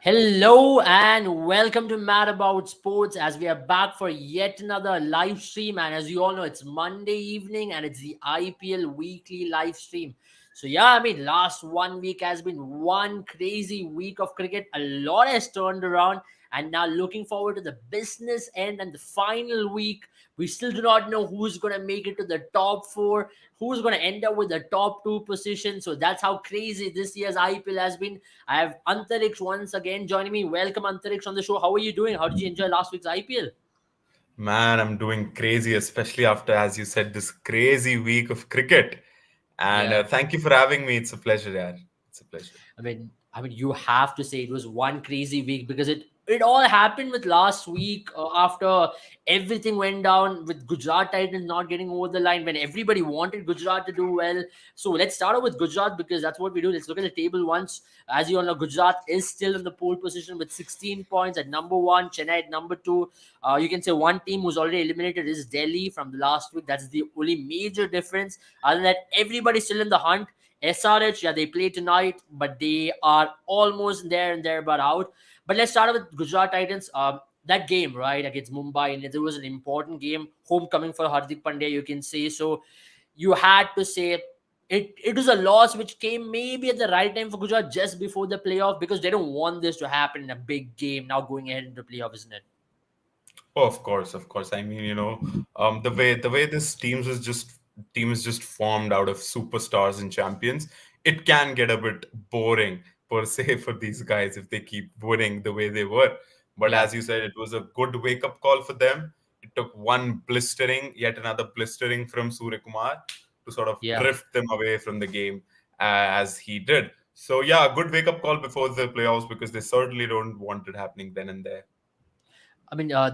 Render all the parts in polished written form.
Hello and welcome to Mad About Sports as we are back for yet another live stream. And as you all know, it's Monday evening and it's the IPL weekly live stream. So, yeah, last 1 week has been one crazy week of cricket. A lot has turned around, and now looking forward to the business end and the final week. We still do not know who's going to make it to the top four, who's going to end up with the top two position. So, that's how crazy this year's IPL has been. I have Antariksh once again joining me. Welcome, Antariksh, on the show. How are you doing? How did you enjoy last week's IPL? Man, I'm doing crazy, especially after, as you said, this crazy week of cricket. And Yeah. thank you for having me. It's a pleasure, yeah. It's a pleasure. You have to say it was one crazy week because it all happened with last week after everything went down with Gujarat Titans not getting over the line when everybody wanted Gujarat to do well. So let's start off with Gujarat because that's what we do. Let's look at the table once. As you all know, Gujarat is still in the pole position with 16 points at number one, Chennai at number two. You can say one team who's already eliminated is Delhi from the last week. That's the only major difference. Other than that, everybody's still in the hunt. SRH, yeah, they play tonight, but they are almost there and there but out. But let's start with Gujarat Titans. That game, right, against Mumbai Indians, it was an important game, homecoming for Hardik Pandya, you can say. So you had to say it was a loss which came maybe at the right time for Gujarat just before the playoff because they don't want this to happen in a big game now going ahead into playoff, isn't it? Oh, of course, of course. I mean, the way this team is just formed out of superstars and champions, it can get a bit boring per se for these guys if they keep winning the way they were. But Yeah, as you said, it was a good wake up call for them. It took yet another blistering from Surya Kumar to sort of yeah. drift them away from the game as he did. So yeah, a good wake up call before the playoffs because they certainly don't want it happening then and there.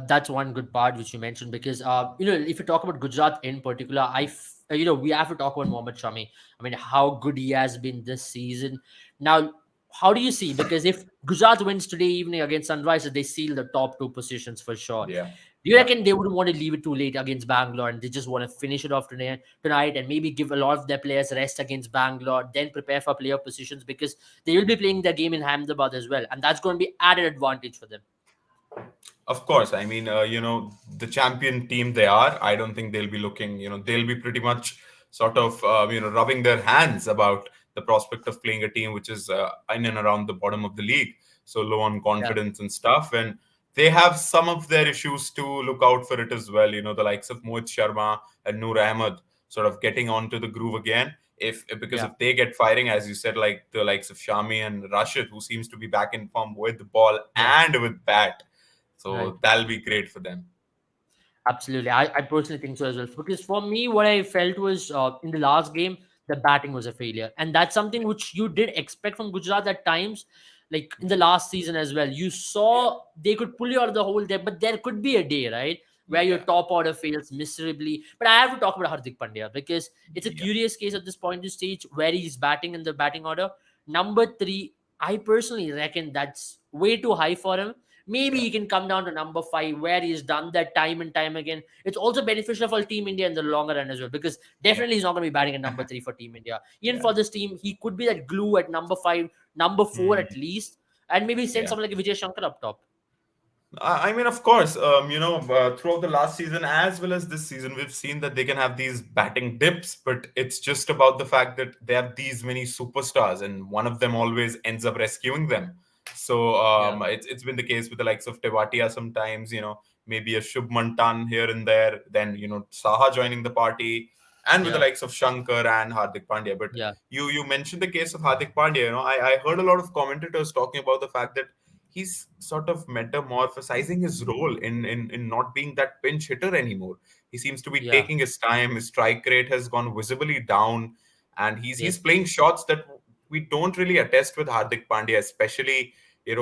That's one good part which you mentioned because if you talk about Gujarat in particular, we have to talk about Mohammad Shami. How good he has been this season. Now, how do you see? Because if Gujarat wins today evening against Sunrisers, they seal the top two positions for sure. Yeah. Do you Yeah. reckon they wouldn't want to leave it too late against Bangalore and they just want to finish it off tonight and maybe give a lot of their players rest against Bangalore, then prepare for playoff positions because they will be playing their game in Ahmedabad as well, and that's going to be added advantage for them. Of course, I mean, the champion team they are. I don't think they'll be looking. They'll be pretty much sort of, rubbing their hands about the prospect of playing a team which is in and around the bottom of the league, so low on Yeah, confidence and stuff. And they have some of their issues to look out for it as well. The likes of Mohit Sharma and Noor Ahmed sort of getting onto the groove again. If because yeah, if they get firing, as you said, like the likes of Shami and Rashid, who seems to be back in form with the ball yeah. and with bat, Right. so that'll be great for them. Absolutely. I personally think so as well. Because for me, what I felt was in the last game, the batting was a failure. And that's something which you did expect from Gujarat at times, like in the last season as well. You saw they could pull you out of the hole there, but there could be a day, right, where your Yeah, top order fails miserably. But I have to talk about Hardik Pandya because it's a yeah, curious case at this point in stage where he's batting in the batting order. Number three, I personally reckon that's way too high for him. Maybe yeah, he can come down to number five, where he's done that time and time again. It's also beneficial for Team India in the longer run as well, because yeah, definitely he's not going to be batting at number three for Team India. Even yeah. for this team, he could be that glue at number five, number four Mm, at least, and maybe send yeah. someone like Vijay Shankar up top. I mean, of course, throughout the last season as well as this season, we've seen that they can have these batting dips, but it's just about the fact that they have these many superstars, and one of them always ends up rescuing them. So Yeah, it's been the case with the likes of Tewatia sometimes, maybe a Shubman Tan here and there, then Saha joining the party, and with the yeah, likes of Shankar and Hardik Pandya. But yeah, you mentioned the case of Hardik Pandya. I heard a lot of commentators talking about the fact that he's sort of metamorphosizing his role in not being that pinch hitter anymore. He seems to be yeah. taking his time. His strike rate has gone visibly down, and he's Yes, playing shots that we don't really attest with Hardik Pandya, especially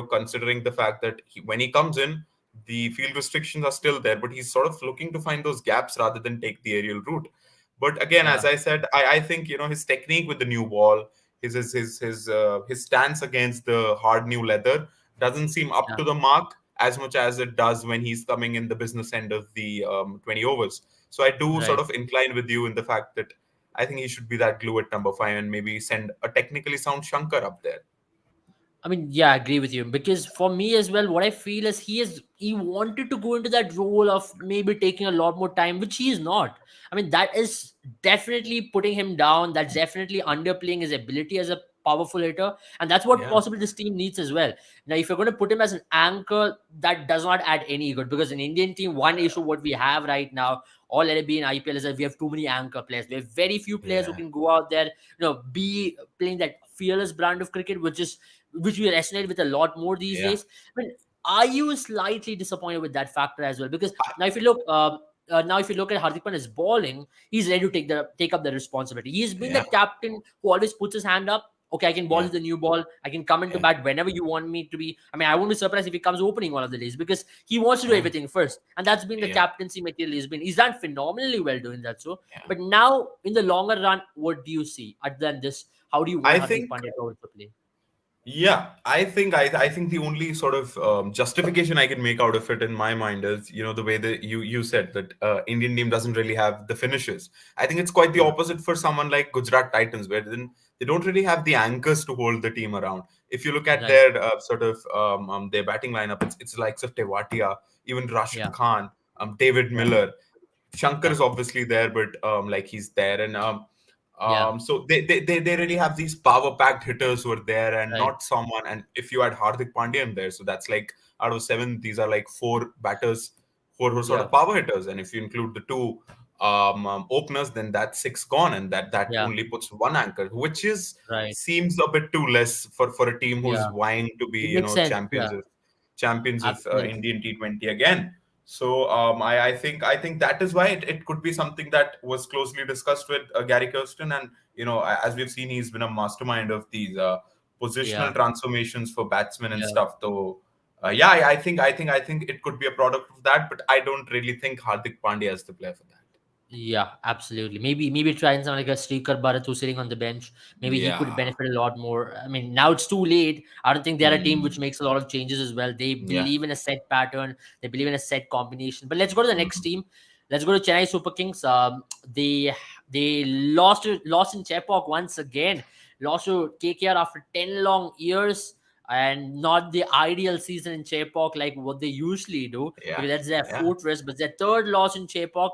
considering the fact that when he comes in, the field restrictions are still there, but he's sort of looking to find those gaps rather than take the aerial route. But again, as yeah, I said, I think his technique with the new ball, his stance against the hard new leather doesn't seem up yeah. to the mark as much as it does when he's coming in the business end of the 20 overs. So I do sort Right. of incline with you in the fact that I think he should be that glue at number five and maybe send a technically sound Shankar up there. I mean, yeah, I agree with you. Because for me as well, what I feel is he wanted to go into that role of maybe taking a lot more time, which he is not. I mean, that is definitely putting him down. That's definitely underplaying his ability as a powerful hitter, and that's what Yeah, possibly this team needs as well. Now, if you're going to put him as an anchor, that does not add any good because an Indian team, one issue what we have right now, or let it be in IPL, is that we have too many anchor players. We have very few players who yeah, can go out there, be playing that fearless brand of cricket, which we resonate with a lot more these yeah. days. I mean, are you slightly disappointed with that factor as well? Because now if you look at Hardik Pandya's bowling, he's ready to take up the responsibility. He's been Yeah, that captain who always puts his hand up. Okay, I can bowl yeah, the new ball. I can come into yeah, bat whenever you want me to be. I mean, I won't be surprised if he comes opening one of the days because he wants to do yeah, everything first, and that's been the yeah, captaincy material. He's done phenomenally well doing that. So, yeah. but now in the longer run, what do you see other than this? How do you want I Hardik think Pandya to also play? Yeah, I think the only sort of justification I can make out of it in my mind is, the way that you said that Indian team doesn't really have the finishes. I think it's quite the Yeah, opposite for someone like Gujarat Titans, where then they don't really have the anchors to hold the team around. If you look at right. their their batting lineup, it's the likes of Tewatia, even Rashid Yeah, Khan, David right. Miller. Shankar Yeah, is obviously there, but like he's there, and yeah, so they really have these power packed hitters who are there, and right. not someone. And if you add Hardik Pandya in there, so that's like out of seven, these are like four batters who are sort Yeah, of power hitters. And if you include the two openers, then that's six gone, and that yeah, only puts one anchor, which is right. seems a bit too less for a team who's Yeah, vying to be it makes sense. champions Yeah, of absolutely. Indian T20 again. So I think that is why it could be something that was closely discussed with Gary Kirsten, and as we've seen, he's been a mastermind of these Yeah, positional transformations for batsmen and yeah. stuff. So yeah, I think it could be a product of that, but I don't really think Hardik Pandya is the player for that. Yeah, absolutely. Maybe try and someone like a Srikar Bharat who's sitting on the bench. Maybe he could Yeah, benefit a lot more. I mean, now it's too late. I don't think they're a team mm, which makes a lot of changes as well. They yeah, believe in a set pattern. They believe in a set combination. But let's go to the next mm, team. Let's go to Chennai Super Kings. They lost in Chepauk once again. Lost to KKR after 10 long years, and not the ideal season in Chepauk like what they usually do yeah, because that's their yeah, fortress. But their third loss in Chepauk.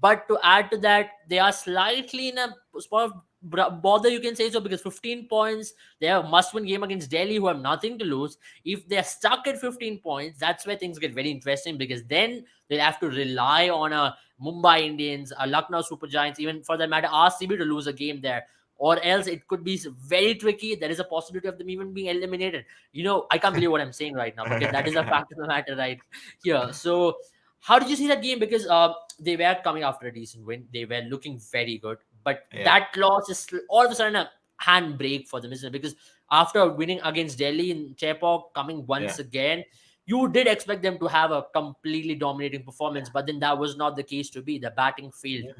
But to add to that, they are slightly in a spot of bother, you can say so, because 15 points, they have a must-win game against Delhi, who have nothing to lose. If they're stuck at 15 points, that's where things get very interesting because then they'll have to rely on a Mumbai Indians, a Lucknow Super Giants, even for that matter, RCB to lose a game there. Or else it could be very tricky. There is a possibility of them even being eliminated. I can't believe what I'm saying right now because that is a fact of the matter right here. So, how did you see that game? Because they were coming after a decent win. They were looking very good. But yeah, that loss is all of a sudden a handbrake for them, isn't it? Because after winning against Delhi in Chepauk, coming yeah. once again, you did expect them to have a completely dominating performance, but then that was not the case to be. The batting failed. Yeah.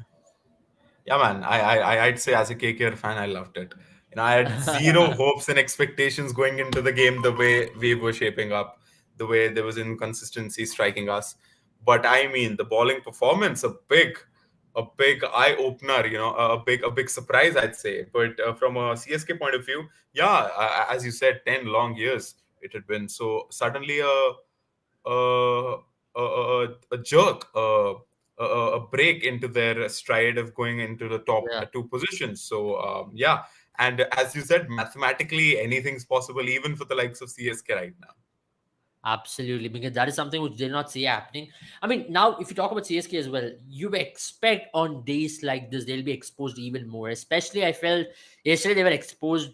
Yeah, man. I'd say as a KKR fan, I loved it. I had zero hopes and expectations going into the game. The way we were shaping up, the way there was inconsistency striking us. But I mean, the bowling performance, a big eye opener. A big surprise, I'd say. But from a CSK point of view, yeah, as you said, 10 long years it had been. So suddenly a a jerk, a break into their stride of going into the top Yeah. two positions. So yeah, and as you said, mathematically anything's possible, even for the likes of CSK right now. Absolutely, because that is something which did not see happening. I mean, now if you talk about CSK as well, you expect on days like this they'll be exposed even more. Especially, I felt yesterday they were exposed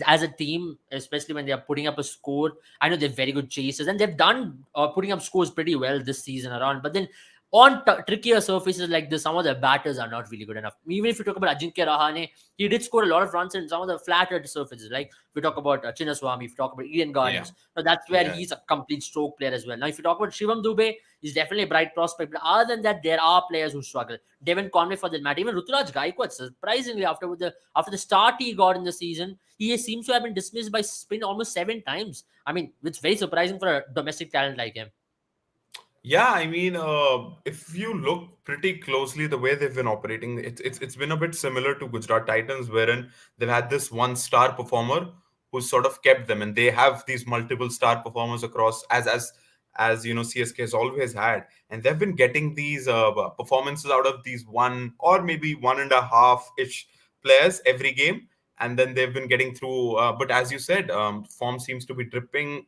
as a team, especially when they are putting up a score. I know they're very good chasers, and they've done putting up scores pretty well this season around. But then on trickier surfaces like this, some of the batters are not really good enough. Even if you talk about Ajinkya Rahane, he did score a lot of runs in some of the flatter surfaces. Like if you talk about Chinnaswamy, if you talk about Eden Yeah, Gardens. So that's where yeah, he's a complete stroke player as well. Now, if you talk about Shivam Dubey, he's definitely a bright prospect. But other than that, there are players who struggle. Devin Conway for that matter. Even Ruturaj Gaikwad, surprisingly, after the start he got in the season, he seems to have been dismissed by spin almost 7 times. I mean, it's very surprising for a domestic talent like him. yeah. I mean, if you look pretty closely, the way they've been operating, it's been a bit similar to Gujarat Titans, wherein they've had this one star performer who's sort of kept them, and they have these multiple star performers across, as you know, CSK has always had, and they've been getting these performances out of these one or maybe one and a half ish players every game, and then they've been getting through. But as you said, form seems to be dipping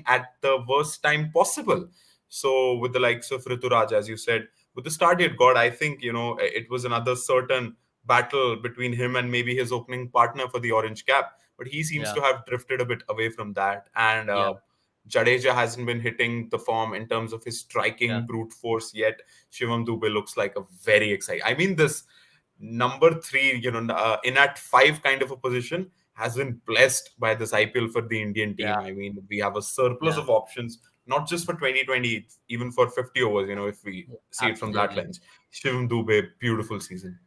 at the worst time possible. So with the likes of Rituraj, as you said, with the start he had got, I think it was another certain battle between him and maybe his opening partner for the orange cap. But he seems Yeah, to have drifted a bit away from that, and yeah, Jadeja hasn't been hitting the form in terms of his yeah, striking brute force yet. Shivam Dubey looks like a very exciting. I mean, this number three, in at five kind of a position has been blessed by this IPL for the Indian yeah, team. I mean, we have a surplus yeah, of options, not just for 2020, even for 50 overs, if we see it from that absolutely. lens. Shivam Dubey, beautiful season.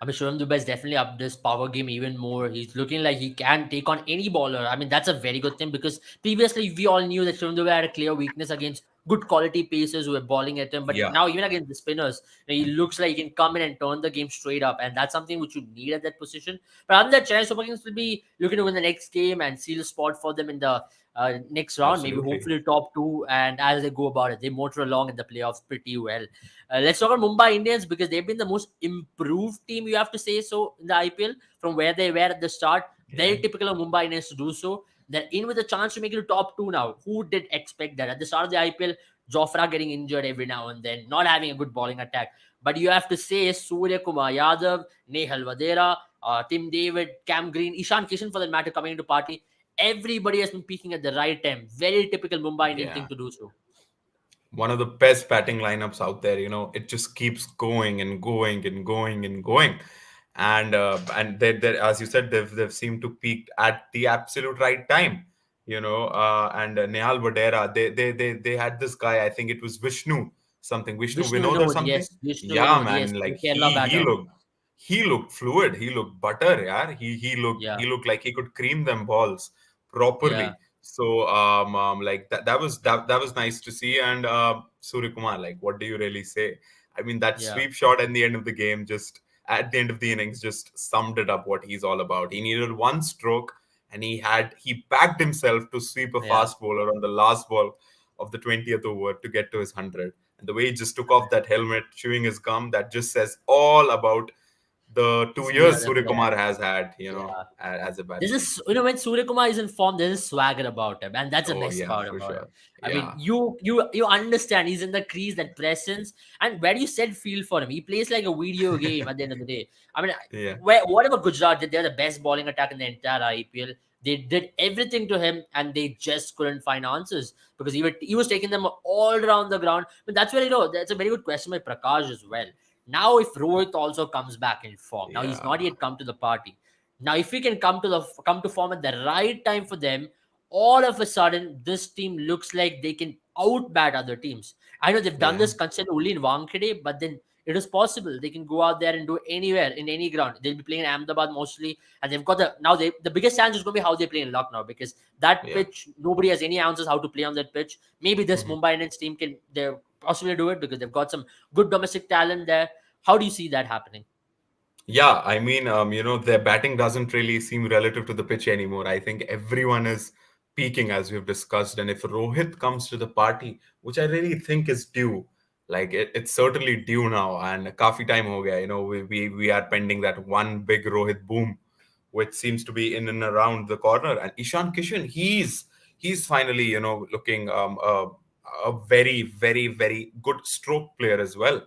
I mean, Shivam Dubey is definitely up this power game even more. He's looking like he can take on any bowler. I mean, that's a very good thing because previously we all knew that Shivam Dubey had a clear weakness against good quality pacers who were bowling at him. But Yeah, now, even against the spinners, he looks like he can come in and turn the game straight up. And that's something which you need at that position. But other than that, Chennai Super Kings will be looking to win the next game and seal a spot for them in the next round, maybe absolutely. hopefully top two. And as they go about it, they motor along in the playoffs pretty well. Let's talk about Mumbai Indians because they've been the most improved team, you have to say so, in the IPL from where they were at the start. Yeah. Very typical of Mumbai Indians to do so. They're in with a chance to make it to top two now. Who did expect that? At the start of the IPL, Jofra getting injured every now and then, not having a good bowling attack. But you have to say Surya Kumar Yadav, Nehal Vadera, Tim David, Cam Green, Ishan Kishan for that matter coming into party. Everybody has been peaking at the right time. Very typical Mumbai Indian thing Yeah. to do so. One of the best batting lineups out there. It just keeps going and going and going and going, and they as you said, they've seemed to peak at the absolute right time. And Nehal Vadera, they had this guy. I think it was Vishnu Vishnu Vinod or Vinod, something. yes. Vishnu Yeah, Vinod, yes. man. The Like Kerala batter. he looked fluid. He looked butter. Yeah, Yeah, he looked like he could cream them balls yeah, properly. So like that was nice to see. And Surya Kumar, like, what do you really say? I mean, that yeah, sweep shot at the end of the game, just at the end of the innings, just summed it up what he's all about. He needed one stroke, and he backed himself to sweep a yeah. fast bowler on the last ball of the 20th over to get to his 100. And the way he just took off that helmet, chewing his gum, that just says all about the 2 years Surya the Surya player. Kumar has had, Yeah. as a This batsman. is, when Surya Kumar is in form, there's a swagger about him, and that's the Oh best yeah, part for about him. sure. I mean, Yeah, you understand he's in the crease, that presence, and where you said feel for him. He plays like a video game at the end of the day. I mean, yeah, whatever Gujarat did, they're the best bowling attack in the entire IPL. They did everything to him, and they just couldn't find answers because he was taking them all around the ground. But that's where that's a very good question by Prakash as well. Now, if Rohit also comes back in form, now he's not yeah, yet come to the party. Now, if we can come to form at the right time for them, all of a sudden this team looks like they can outbat other teams. I know they've done yeah, this consistently only in Wankhede, but then it is possible they can go out there and do anywhere in any ground. They'll be playing in Ahmedabad mostly, and they've got the biggest challenge is going to be how they play in Lucknow because that yeah. pitch nobody has any answers how to play on that pitch. Maybe this Mhm. Mumbai Indians team can they possibly do it because they've got some good domestic talent there. How do you see that happening? Yeah, I mean, their batting doesn't really seem relative to the pitch anymore. I think everyone is peaking as we've discussed. And if Rohit comes to the party, which I really think is due, like it's certainly due now, and kafi time ho gaya, we are pending that one big Rohit boom, which seems to be in and around the corner. And Ishan Kishan, he's finally, looking a very, very, very good stroke player as well.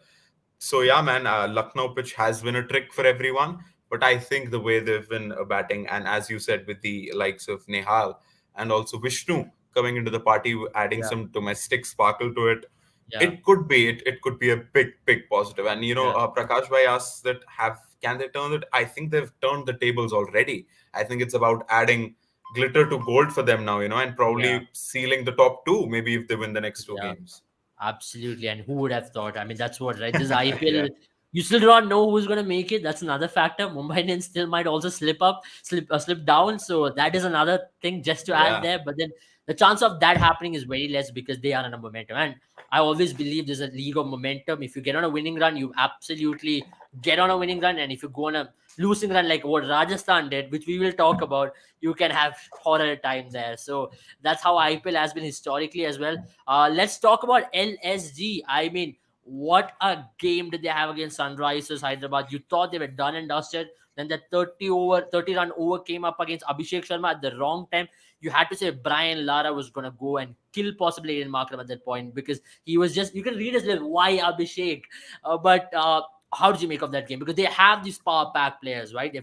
So yeah, man, Lucknow pitch has been a trick for everyone, but I think the way they've been batting, and as you said, with the likes of Nehal and also Vishnu coming into the party, adding Yeah, some domestic sparkle to it, yeah, it could be a big positive. And yeah, Prakash Bhai asks that have can they turn it? I think they've turned the tables already. I think it's about adding glitter to gold for them now, and yeah, probably sealing the top two, maybe if they win the next two yeah. games. Absolutely. And who would have thought? I mean, that's what, right? This IPL, Yeah, you still do not know who's going to make it. That's another factor. Mumbai Indians still might also slip down. So that is another thing just to add yeah, there. But then the chance of that happening is very less because they are on a momentum. And I always believe there's a league of momentum. If you get on a winning run, you absolutely get on a winning run. And if you go on a losing run like what Rajasthan did, which we will talk about, you can have horror time there. So that's how IPL has been historically as well. Let's talk about LSG. I mean, what a game did they have against Sunrisers Hyderabad? You thought they were done and dusted. Then the 30 run over came up against Abhishek Sharma at the wrong time. You had to say Brian Lara was gonna go and kill possibly Aiden Markram at that point, because he was just, you can read his lips, why Abhishek? But how did you make of that game? Because they have these power pack players, right? Yeah,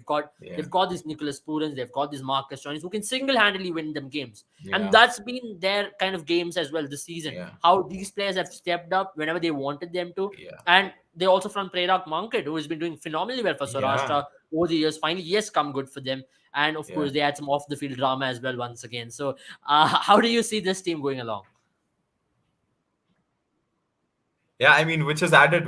They've got these Nicholas Purans, they've got these Marcus Jones who can single handedly win them games, and yeah, that's been their kind of games as well this season. yeah, How these players have stepped up whenever they wanted them to, yeah, and they also from Prerak Mankad, who has been doing phenomenally well for yeah, Saurashtra over the years. Finally, yes, come good for them, and of yeah. course they had some off the field drama as well once again. So, how do you see this team going along? Yeah, I mean, which has added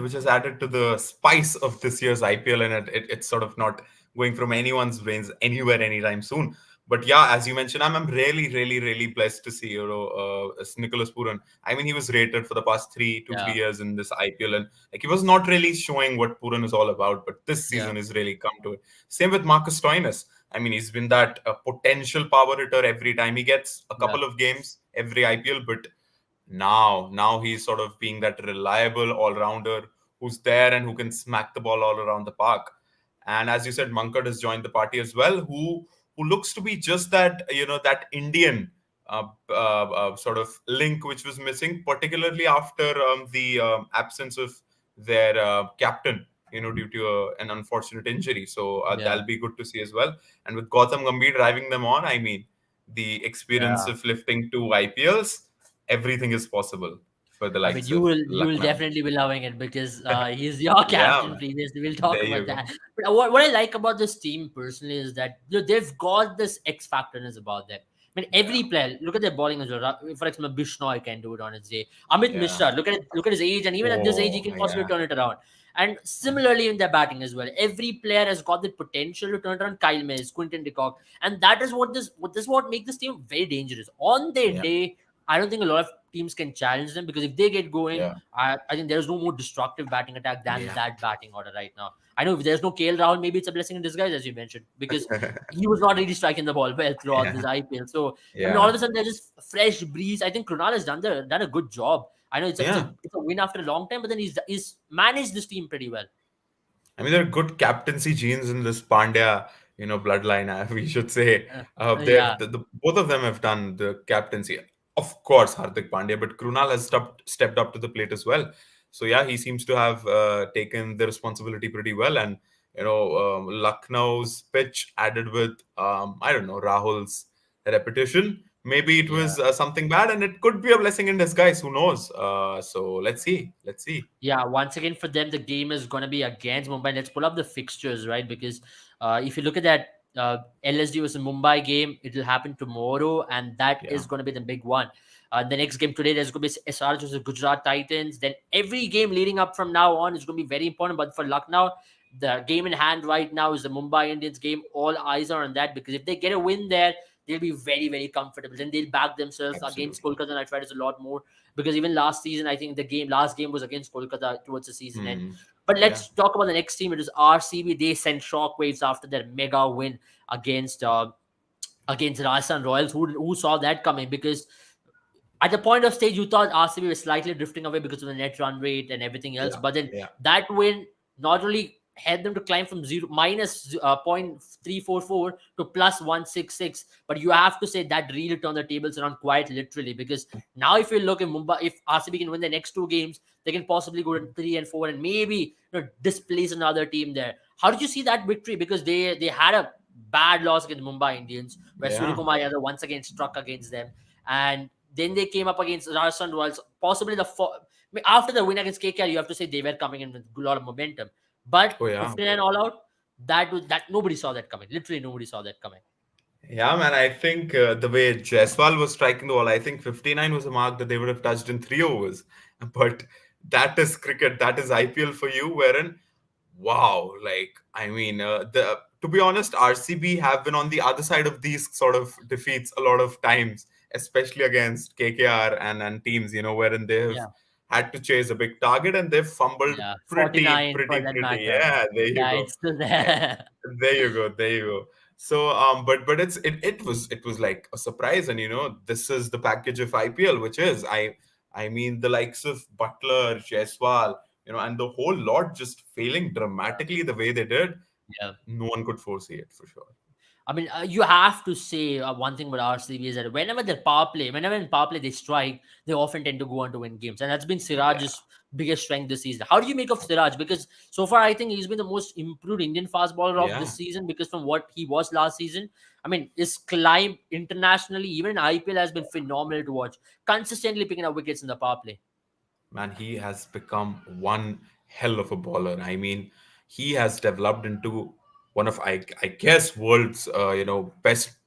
to the spice of this year's IPL, and it's sort of not going from anyone's brains anywhere anytime soon. But yeah, as you mentioned, I'm really, really, really blessed to see Nicholas Puran. I mean, he was rated for the past three Yeah, years in this IPL, and like he was not really showing what Puran is all about. But this yeah, season has really come to it. Same with Marcus Stoinis. I mean, he's been that potential power hitter every time he gets a yeah, couple of games every IPL, but now he's sort of being that reliable all-rounder who's there and who can smack the ball all around the park. And as you said, Mankad has joined the party as well, who looks to be just that, that Indian sort of link which was missing, particularly after the absence of their captain, due to an unfortunate injury. So yeah, that'll be good to see as well. And with Gautam Gambhir driving them on, I mean, the experience yeah. of lifting two IPLs, everything is possible for the I mean, likes of you will Lucknow. definitely be loving it because he's your Yeah, captain man. previously. We'll talk There you about go. that. But what I like about this team personally is that they've got this X factorness about them. I mean, Yeah, every player, look at their bowling as well. For example, Bishnoi can do it on his day. Amit yeah. Mishra, look at his age, and even at this age, he Oh, can possibly yeah, turn it around. And similarly in their batting as well, every player has got the potential to turn it around. Kyle Mills, Quinton de Kock, and that is what makes this team very dangerous on their yeah, day. I don't think a lot of teams can challenge them because if they get going, yeah, I think there's no more destructive batting attack than yeah, that batting order right now. I know if there's no KL Rahul, maybe it's a blessing in disguise, as you mentioned, because he was not really striking the ball well throughout this yeah, IPL. So I mean, all yeah, of a sudden there's just fresh breeze. I think Krunal has done a good job. I know yeah. it's a win after a long time, but then he's managed this team pretty well. I mean, there are good captaincy genes in this Pandya, bloodline. We should say Yeah, the both of them have done the captaincy. Of course, Hardik Pandya, but Krunal has stepped up to the plate as well. So yeah, he seems to have taken the responsibility pretty well. And Lucknow's pitch added with I don't know, Rahul's repetition. Maybe it yeah. was something bad, and it could be a blessing in disguise. Who knows? So let's see. Let's see. Yeah, once again for them, the game is going to be against Mumbai. Let's pull up the fixtures, right? Because if you look at that LSD versus Mumbai game, it will happen tomorrow, and that Yeah, is going to be the big one. The next game today, there's going to be SRH versus Gujarat Titans. Then every game leading up from now on is going to be very important. But for Lucknow, the game in hand right now is the Mumbai Indians game. All eyes are on that because if they get a win there, they'll be very, very comfortable. Then they'll back themselves against absolutely. Kolkata Knight Riders a lot more because even last season, I think the last game was against Kolkata towards the season end. Hmm. But Yeah. let's talk about the next team. It is RCB. They sent shockwaves after their mega win against against Rajasthan Royals. Who saw that coming? Because at the point of stage, you thought RCB was slightly drifting away because of the net run rate and everything else. Yeah, But then yeah, that win not only helped them to climb from zero minus 0.344 to plus 166, but you have to say that really turned the tables around quite literally. Because now, if you look at Mumbai, if RCB can win the next two games, they can possibly go to 3 and 4 and maybe displace another team there. How did you see that victory? Because they had a bad loss against Mumbai Indians, where yeah, Suryakumar Yadav once again struck against them, and then they came up against Rajasthan Royals. Possibly after the win against KKR, you have to say they were coming in with a lot of momentum. But oh yeah, 59 all out, that nobody saw that coming. Literally nobody saw that coming. yeah, man. I think the way Jaiswal was striking the ball, I think 59 was a mark that they would have touched in 3 overs. But that is cricket, that is IPL for you, wherein wow, like I mean, the to be honest, RCB have been on the other side of these sort of defeats a lot of times, especially against KKR and teams, wherein they have Yeah, had to chase a big target, and they fumbled Yeah, pretty, 49 for pretty, that pretty. matter. Yeah, there you Yeah, go. it's still Eh, there. there you go, there you go. So but it was like a surprise, and this is the package of IPL, which is I mean the likes of Butler, Jaiswal, and the whole lot just failing dramatically the way they did. Yeah. No one could foresee it for sure. I mean, you have to say one thing about RCB is that whenever in power play they strike, they often tend to go on to win games, and that's been Yeah, Siraj's biggest strength this season. How do you make of Siraj? Because so far, I think he's been the most improved Indian fast bowler of yeah. this season. Because from what he was last season, I mean, his climb internationally, even in IPL, has been phenomenal to watch. Consistently picking up wickets in the power play. Man, he has become one hell of a bowler. I mean, he has developed into one of I guess world's best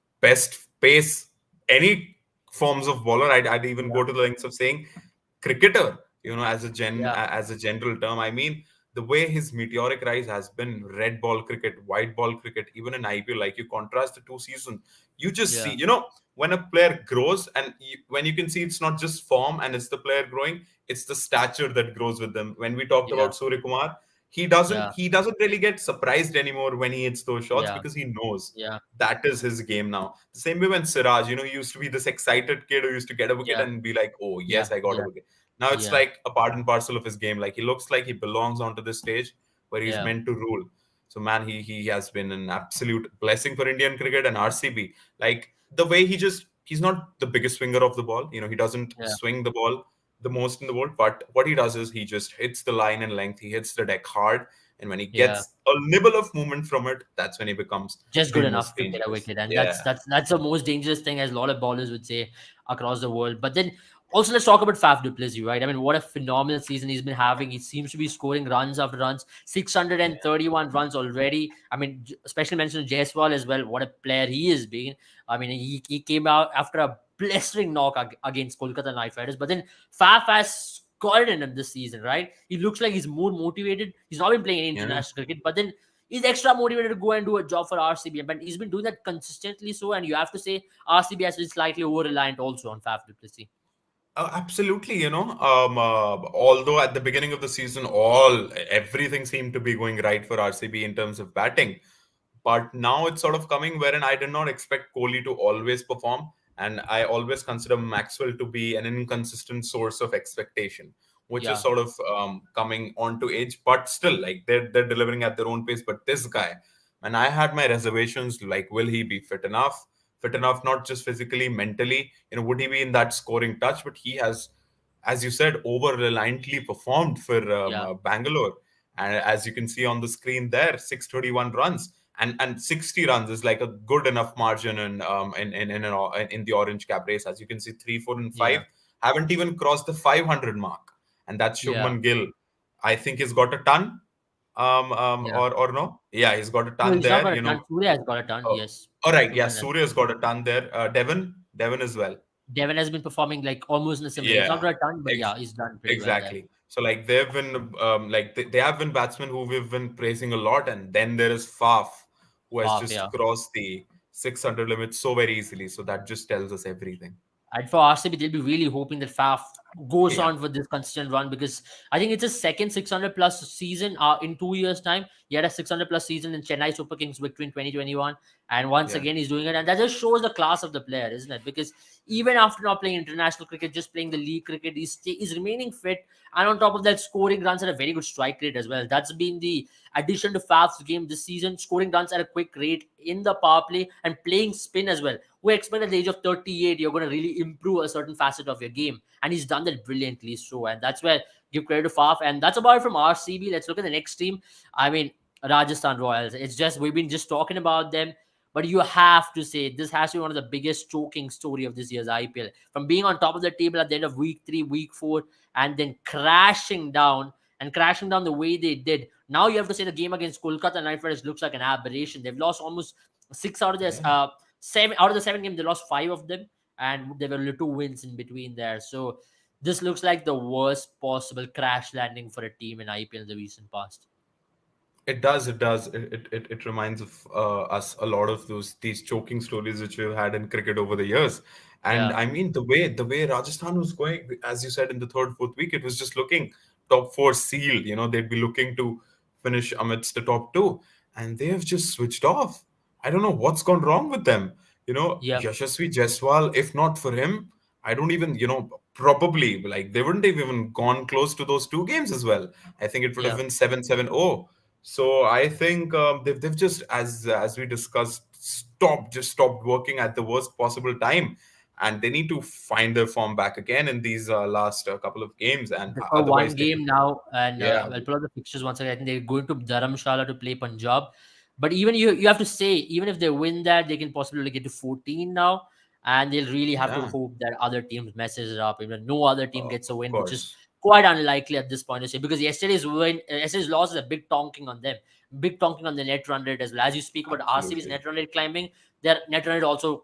pace any forms of bowler. I'd even Yeah, go to the lengths of saying cricketer. yeah, As a general term. I mean, the way his meteoric rise has been red ball cricket, white ball cricket, even in IPL. Like you contrast the two seasons, you just see yeah, when a player grows, and when you can see it's not just form and it's the player growing, it's the stature that grows with them. When we talked yeah, about Surya Kumar, he doesn't yeah, he doesn't really get surprised anymore when he hits those shots yeah, because he knows yeah, that is his game now. The same way when Siraj, he used to be this excited kid who used to get a wicket yeah, and be like, "Oh yeah, yes, I got a yeah, wicket." Now it's yeah, like a part and parcel of his game. Like he looks like he belongs onto this stage where he's yeah, meant to rule. So man, he has been an absolute blessing for Indian cricket and RCB. Like the way he's not the biggest swinger of the ball. He doesn't yeah, swing the ball the most in the world. But what he does is he just hits the line and length. He hits the deck hard, and when he yeah. gets a nibble of movement from it, that's when he becomes Just the good most enough to get a dangerous. wicket, and that's Yeah, that's that's the most dangerous thing, as a lot of bowlers would say across the world. But then also let's talk about Faf du Plessis, right? I mean, what a phenomenal season he's been having. He seems to be scoring runs after runs, yeah, 631 runs already. I mean, especially mentioned Jaiswal as well. What a player he is being. I mean, he came out after a blistering knock against Kolkata Knight Riders, but then Faf has scored in him this season, right? He looks like he's more motivated. He's not been playing any yeah. international cricket, but then he's extra motivated to go and do a job for RCB. But he's been doing that consistently. So, and you have to say RCB has been slightly over reliant also on Faf du Plessis. Absolutely, although at the beginning of the season, everything seemed to be going right for RCB in terms of batting, but now it's sort of coming wherein I did not expect Kohli to always perform, and I always consider Maxwell to be an inconsistent source of expectation, which is Yeah, sort of coming onto age, but still, like they're delivering at their own pace. But this guy, and I had my reservations, like will he be fit enough? Fit enough, not just physically, mentally. Would he be in that scoring touch? But he has, as you said, over reliantly performed for yeah, Bangalore. And as you can see on the screen there, 631 runs and 60 runs is like a good enough margin in the orange cap race. As you can see, 3, 4, and 5 yeah, haven't even crossed the 500 mark, and that's yeah. Shubman Gill. I think he's got a ton, Yeah. or no? Yeah, he's got a No, ton he's not there. got a ton. Surya has got a ton. Oh, Yes. all right. Yeah, Shubman has. Surya's got a ton there. Devon as well. Devon has been performing like almost in a similar. He's not Yeah, got a ton, but ex- yeah, he's done pretty well there. exactly. So like they've been like they have been batsmen who we've been praising a lot, and then there is Faf, who has Faf, just yeah. crossed the 600 limit so very easily. So that just tells us everything. And for RCB, they'll be really hoping that Faf goes Yeah, on with this consistent run because I think it's his second 600 plus season in 2 years' time. He had a 600 plus season in Chennai Super Kings victory in 2021. And once yeah, again, he's doing it. And that just shows the class of the player, isn't it? Because even after not playing international cricket, just playing the league cricket, he's remaining fit. And on top of that, scoring runs at a very good strike rate as well. That's been the addition to Faf's game this season, scoring runs at a quick rate in the power play and playing spin as well. We expect at the age of 38, you're going to really improve a certain facet of your game. And he's done that brilliantly. So, and that's where give credit to Faf. And that's about it from RCB. Let's look at the next team. I mean, Rajasthan Royals. It's just, we've been just talking about them. But you have to say, this has to be one of the biggest choking story of this year's IPL. From being on top of the table at the end of week 3, week 4, and then crashing down the way they did. Now you have to say the game against Kolkata Knight Riders looks like an aberration. They've lost almost 6 out of their yeah. 7 games, they lost 5 of them, and there were little wins in between there. So this looks like the worst possible crash landing for a team in IPL in the recent past. It does. It does. It reminds of us a lot of these choking stories which we've had in cricket over the years. And Yeah. I mean, the way Rajasthan was going, as you said, in the third, fourth week, it was just looking top four seal. They'd be looking to finish amidst the top two, and they have just switched off. I don't know what's gone wrong with them. Yeah. Yashasvi Jaiswal, if not for him, I don't even, probably like they wouldn't have even gone close to those two games as well. I think it would have Yeah. been 7-7-0. So I think they've just, as we discussed, stopped working at the worst possible time, and they need to find their form back again in these last couple of games, and For one otherwise they game could. now, and Yeah, I'll pull up the fixtures once again. I think they're going to Dharamshala to play Punjab. But even you have to say, even if they win that, they can possibly get to 14 now, and they'll really have to yeah, hope that other teams messes it up. Even no other team gets a of win, which is course, quite unlikely at this point to say, because yesterday's loss is a big tonking on them, big tonking on the net run rate as well. As you speak about RCB's absolutely. net run rate climbing, their net run rate also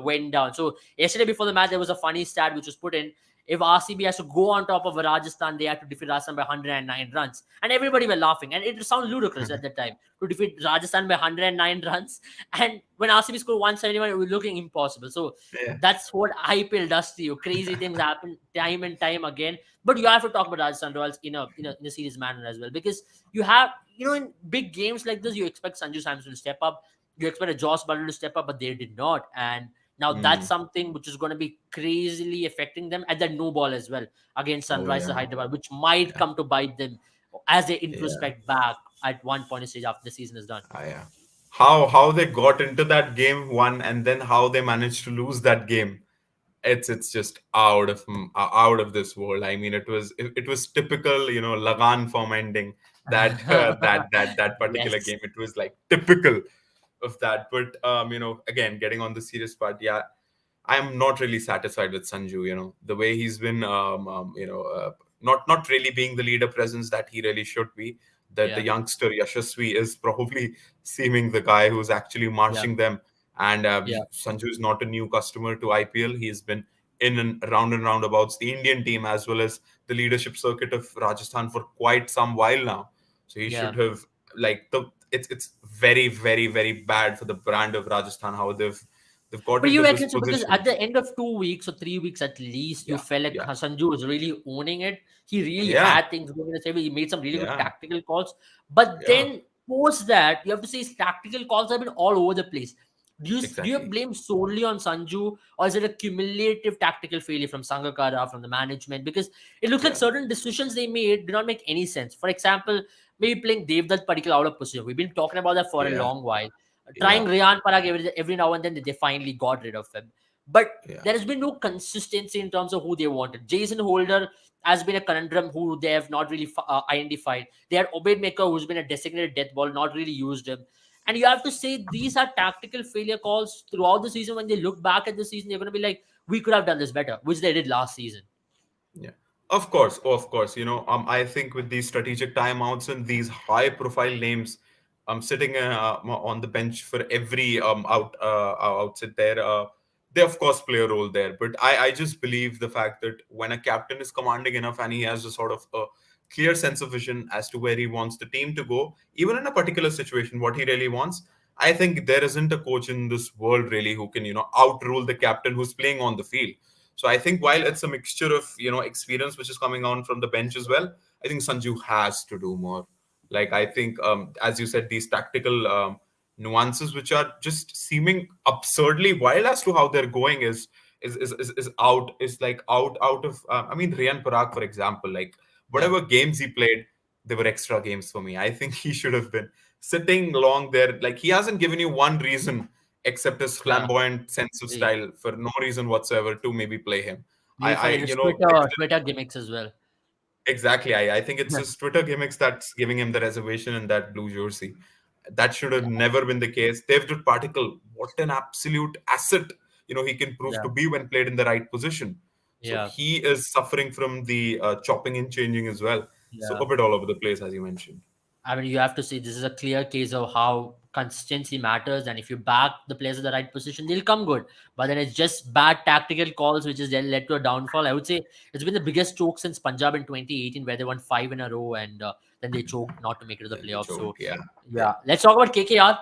went down. So yesterday before the match, there was a funny stat which was put in: if RCB has to go on top of Rajasthan, they had to defeat Rajasthan by 109 runs. And everybody were laughing. And it sounded ludicrous at that time to defeat Rajasthan by 109 runs. And when RCB scored 171, it was looking impossible. So Yeah, that's what IPL does to you. Crazy things happen time and time again. But you have to talk about Rajasthan Royals in a serious manner as well. Because you have, in big games like this, you expect Sanju Samson to step up. You expect a Josh Butler to step up, but they did not. And now that's mm, something which is going to be crazily affecting them at that no ball as well against oh Sunrisers yeah, Hyderabad, which might yeah, come to bite them as they yeah. introspect back at one point in stage after the season is done. Yeah. How they got into that game one, and then how they managed to lose that game. It's just out of this world. I mean, it was typical, Lagan form ending, that that particular Yes. game. It was like typical of that. But again, getting on the serious part, yeah, I'm not really satisfied with Sanju. The way he's been, not really being the leader presence that he really should be. That the Yeah. youngster Yashasvi is probably seeming the guy who's actually Yeah. marching them. And Yeah. Sanju is not a new customer to IPL. He's been in and roundabouts the Indian team as well as the leadership circuit of Rajasthan for quite some while now. So he Yeah. should have, like, it's very, very, very bad for the brand of Rajasthan how they've got But you into this reckon so? Because position. at the end of 2 weeks or 3 weeks at least, you Yeah, felt like yeah, Sanju was really owning it. He really yeah, had things going in his favor. He made some really good yeah, tactical calls. But yeah, then post that, you have to say his tactical calls have been all over the place. Do you exactly. blame solely on Sanju, or is it a cumulative tactical failure from Sangakkara, from the management? Because it looks like Yeah, certain decisions they made do not make any sense. For example, maybe playing Devdutt particular out of position. We've been talking about that for a yeah, long while. Trying yeah, Rayan Parag every now and then, they finally got rid of him. But yeah, there has been no consistency in terms of who they wanted. Jason Holder has been a conundrum who they have not really identified. They had Obed Maker, who's been a designated death ball, not really used him. And you have to say these are tactical failure calls throughout the season. When they look back at the season, they're going to be like, we could have done this better, which they did last season. yeah. Of course, of course. I think with these strategic timeouts and these high-profile names, sitting on the bench for every outset there, they of course play a role there. But I just believe the fact that when a captain is commanding enough and he has a sort of a clear sense of vision as to where he wants the team to go, even in a particular situation, what he really wants. I think there isn't a coach in this world really who can, outrule the captain who's playing on the field. So I think while it's a mixture of experience which is coming on from the bench as well, I think Sanju has to do more. Like I think, as you said, these tactical nuances which are just seeming absurdly wild as to how they're going is like out of. I mean, Rian Parag, for example, like Yeah. whatever games he played, they were extra games for me. I think he should have been sitting long there. Like he hasn't given you one reason except his Yeah. flamboyant sense of See, style for no reason whatsoever to maybe play him. maybe for his Twitter gimmicks as well. Exactly. I think it's his Twitter gimmicks that's giving him the reservation in that blue jersey. That should have Yeah. never been the case. David Particle, what an absolute asset, he can prove Yeah. to be when played in the right position. So Yeah. he is suffering from the chopping and changing as well. So Yeah. a bit all over the place, as you mentioned. I mean, you have to see this is a clear case of how consistency matters, and if you back the players in the right position, they'll come good. But then it's just bad tactical calls which has then led to a downfall. I would say it's been the biggest choke since Punjab in 2018, where they won five in a row, and then they choked not to make it to the Then they playoffs. So, choked. Yeah. Yeah. yeah, let's talk about KKR.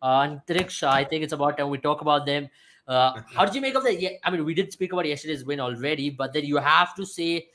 Antariksh, I think it's about time we talk about them. How did you make of that? Yeah, I mean, we did speak about yesterday's win already, but then you have to say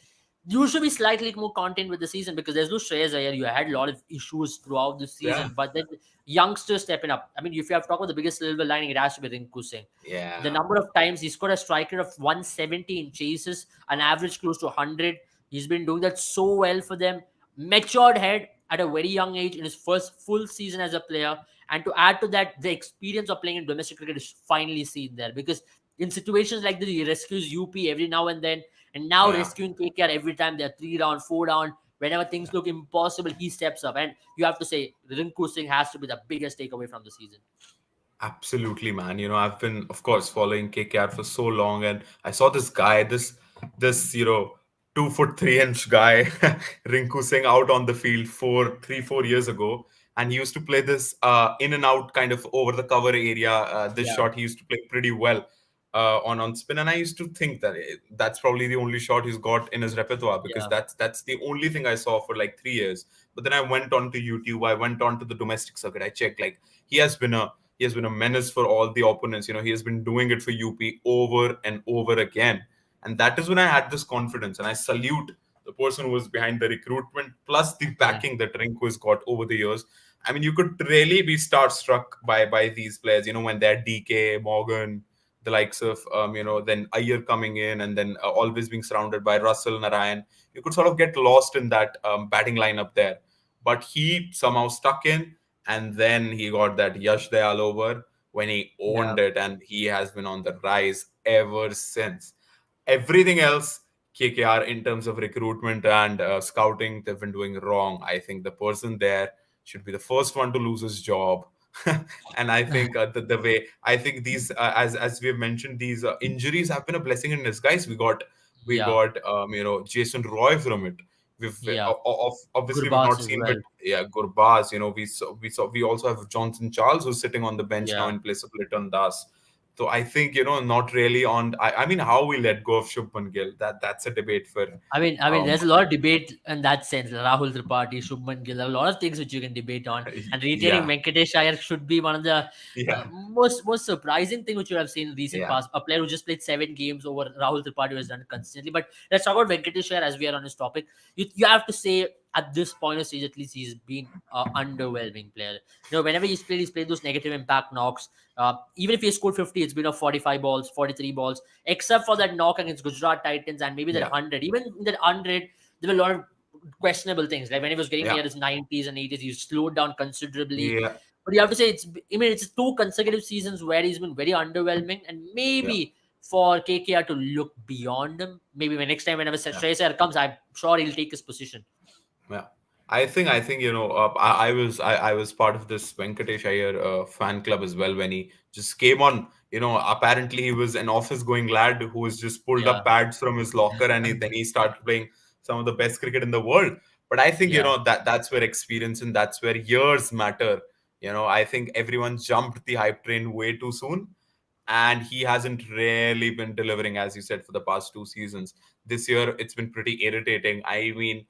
you should be slightly more content with the season because there's no Shreyas Iyer. You had a lot of issues throughout the Yeah, season, but then youngsters stepping up. I mean, if you have to talk about the biggest silver lining, it has to be Rinku Singh. The yeah, number of times he scored a striker of 170 in chases, an average close to 100. He's been doing that so well for them. Matured head at a very young age in his first full season as a player. And to add to that, the experience of playing in domestic cricket is finally seen there because in situations like this, he rescues UP every now and then, and now yeah. rescuing KKR every time they're 3 down, 4 down. Whenever things look impossible, he steps up. And you have to say, Rinku Singh has to be the biggest takeaway from the season. Absolutely, man. I've been, of course, following KKR for so long, and I saw this guy, this 2 foot 3 inch guy, Rinku Singh, out on the field 4 years ago, and he used to play this in and out kind of over the cover area. This Yeah, shot he used to play pretty well on spin, and I used to think that that's probably the only shot he's got in his repertoire because yeah, that's the only thing I saw for like 3 years. But then I went on to YouTube, I went on to the domestic circuit, I checked like he has been a he has been a menace for all the opponents. He has been doing it for UP over and over again. And that is when I had this confidence. And I salute the person who was behind the recruitment plus the yeah, backing that Rinku has got over the years. I mean, you could really be starstruck by these players, when they're DK, Morgan, the likes of, then Iyer coming in and then always being surrounded by Russell, Narayan. You could sort of get lost in that batting lineup there. But he somehow stuck in, and then he got that Yash Dayal over when he yeah. owned it, and he has been on the rise ever since. Everything else, KKR in terms of recruitment and scouting, they've been doing wrong. I think the person there should be the first one to lose his job. And I think the way I think these, as we have mentioned, these injuries have been a blessing in disguise. We Yeah, got Jason Roy from it. yeah. Obviously we've Gurbaz not as seen, but well. yeah, Gurbaz. We also have Johnson Charles who's sitting on the bench now Yeah. in place of Litton Das. So I think not really on. I mean, how we let go of Shubman Gill, that's a debate for. I mean, Um, there's a lot of debate in that sense. Rahul Tripathi, Shubman Gill, a lot of things which you can debate on. And retaining yeah, Venkatesh Iyer should be one of the yeah, most surprising thing which you have seen in recent yeah, past. A player who just played 7 games over Rahul Tripathi who has done it consistently. But let's talk about Venkatesh Iyer as we are on this topic. You have to say at this point of stage, at least he's been underwhelming player. Whenever he's played those negative impact knocks. Even if he scored 50, it's been of 45 balls, 43 balls except for that knock against Gujarat Titans and maybe that yeah, 100. Even in that 100, there were a lot of questionable things. Like when he was getting yeah, near his 90s and 80s, he slowed down considerably. yeah, But you have to say it's 2 consecutive seasons where he's been very underwhelming, and yeah, maybe for KKR to look beyond him. Maybe when next time whenever yeah. Shreyas Iyer comes, I'm sure he'll take his position. Yeah, I think I was part of this Venkatesh Iyer fan club as well when he just came on. Apparently he was an office-going lad who was just pulled Yeah, up pads from his locker, and then he started playing some of the best cricket in the world. But I think yeah, that's where experience and that's where years matter. I think everyone jumped the hype train way too soon, and he hasn't really been delivering, as you said, for the past 2 seasons. This year it's been pretty irritating. I mean,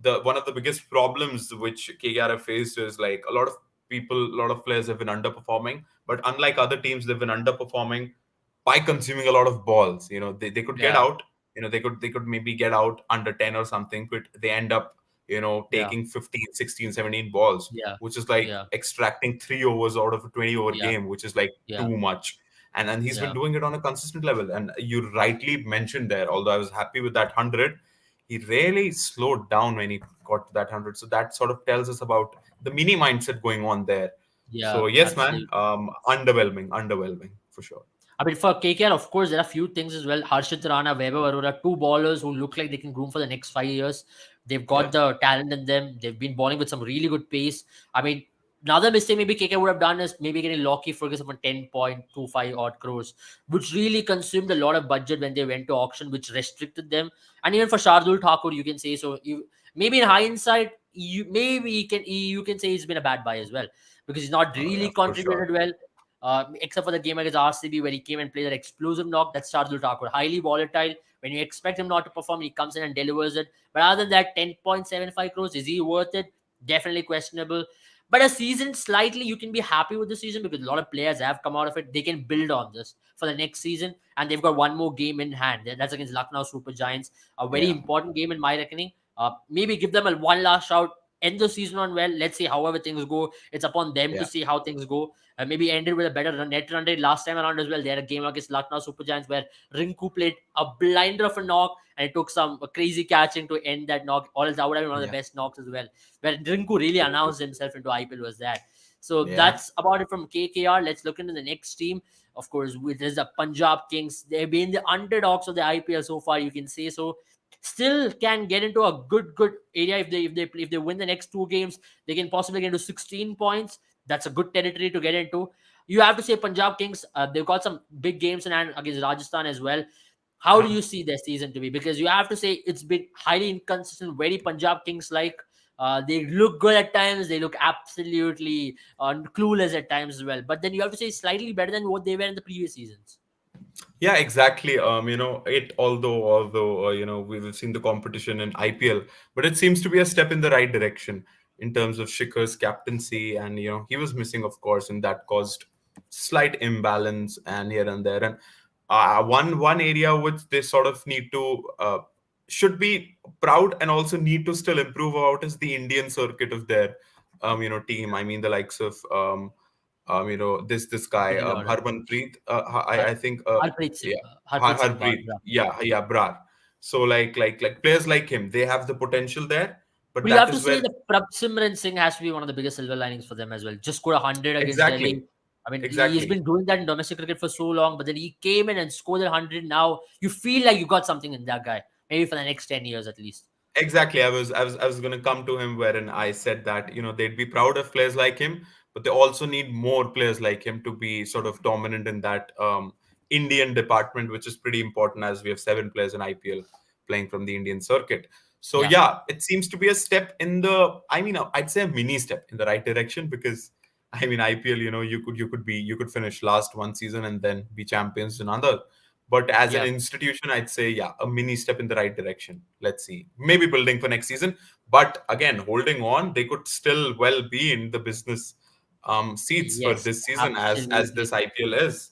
the one of the biggest problems which KKR have faced is like a lot of players have been underperforming, but unlike other teams, they've been underperforming by consuming a lot of balls. They could get yeah, out, they could maybe get out under 10 or something, but they end up, yeah, taking 15, 16, 17 balls, yeah, which is like yeah, extracting 3 overs out of a 20-over yeah, game, which is like yeah, too much. And he's been yeah. doing it on a consistent level. And you rightly mentioned there, although I was happy with that 100, he really slowed down when he got to that 100. So that sort of tells us about the mini mindset going on there. Yeah, So yes, man, absolutely. underwhelming for sure. I mean, for KKR, of course, there are a few things as well. Harshit Rana, Vaibhav Arora, two ballers who look like they can groom for the next 5 years. They've got Yeah, the talent in them. They've been bowling with some really good pace. I mean, another mistake maybe KKR would have done is maybe getting Lockie Ferguson for 10.25 odd crores, which really consumed a lot of budget when they went to auction, which restricted them. And even for Shardul Thakur, you can say so. Maybe in hindsight, you can say he's been a bad buy as well because he's not oh really yeah, for sure. contributed well except for the game against RCB where he came and played that explosive knock. That's Shardul Thakur. Highly volatile. When you expect him not to perform, he comes in and delivers it. But other than that, 10.75 crores, is he worth it? Definitely questionable. But a season, slightly, you can be happy with the season because a lot of players have come out of it. They can build on this for the next season, and they've got one more game in hand. That's against Lucknow Super Giants, a very Yeah, important game in my reckoning. Maybe give them a one last shot, end the season on well. Let's see however things go. It's upon them to yeah, see how things go. Maybe ended with a better net run rate last time around as well. They had a game against Lucknow Super Giants where Rinku played a blinder of a knock, and it took some crazy catching to end that knock. Or else that would have been one of the yeah. best knocks as well, where Rinku really True, true. announced himself into IPL was that. So Yeah, that's about it from KKR. Let's look into the next team. Of course, there's the Punjab Kings. They've been the underdogs of the IPL so far. You can say so. Still can get into a good area if they win the next two games. They can possibly get into 16 points. That's a good territory to get into. You have to say Punjab Kings. They've got some big games in hand against Rajasthan as well. How do yeah. you see their season to be? Because you have to say it's been highly inconsistent, very Punjab Kings like. They look good at times. They look absolutely clueless at times as well. But then you have to say slightly better than what they were in the previous seasons. Yeah, exactly. Although we've seen the competition in IPL, but it seems to be a step in the right direction in terms of Shikhar's captaincy, and he was missing, of course, and that caused slight imbalance and here and there. And one area which they sort of need to should be proud and also need to still improve about is the Indian circuit of their team. I mean, the likes of this guy, Cricket order. Harmanpreet. Har- I think, yeah, Harpreet Singh Harpreet. Brar. Yeah, Brar. So like players like him, they have the potential there, but But you that have to is say where the Prabsimran Singh has to be one of the biggest silver linings for them as well. Just scored 100 against Delhi. exactly, I mean, he's exactly. been doing that in domestic cricket for so long, but then he came in and scored that 100. Now you feel like you got something in that guy, maybe for the next 10 years at least. Exactly. I was going to come to him wherein I said that they'd be proud of players like him, but they also need more players like him to be sort of dominant in that Indian department, which is pretty important as we have 7 players in IPL playing from the Indian circuit. So Yeah, yeah, it seems to be a step in the. I mean, I'd say a mini step in the right direction because I mean IPL. You could finish last one season and then be champions another. But as an yeah. institution, I'd say, yeah, a mini step in the right direction. Let's see. Maybe building for next season. But again, holding on, they could still well be in the business seats for Yes, this season as absolutely. this IPL is.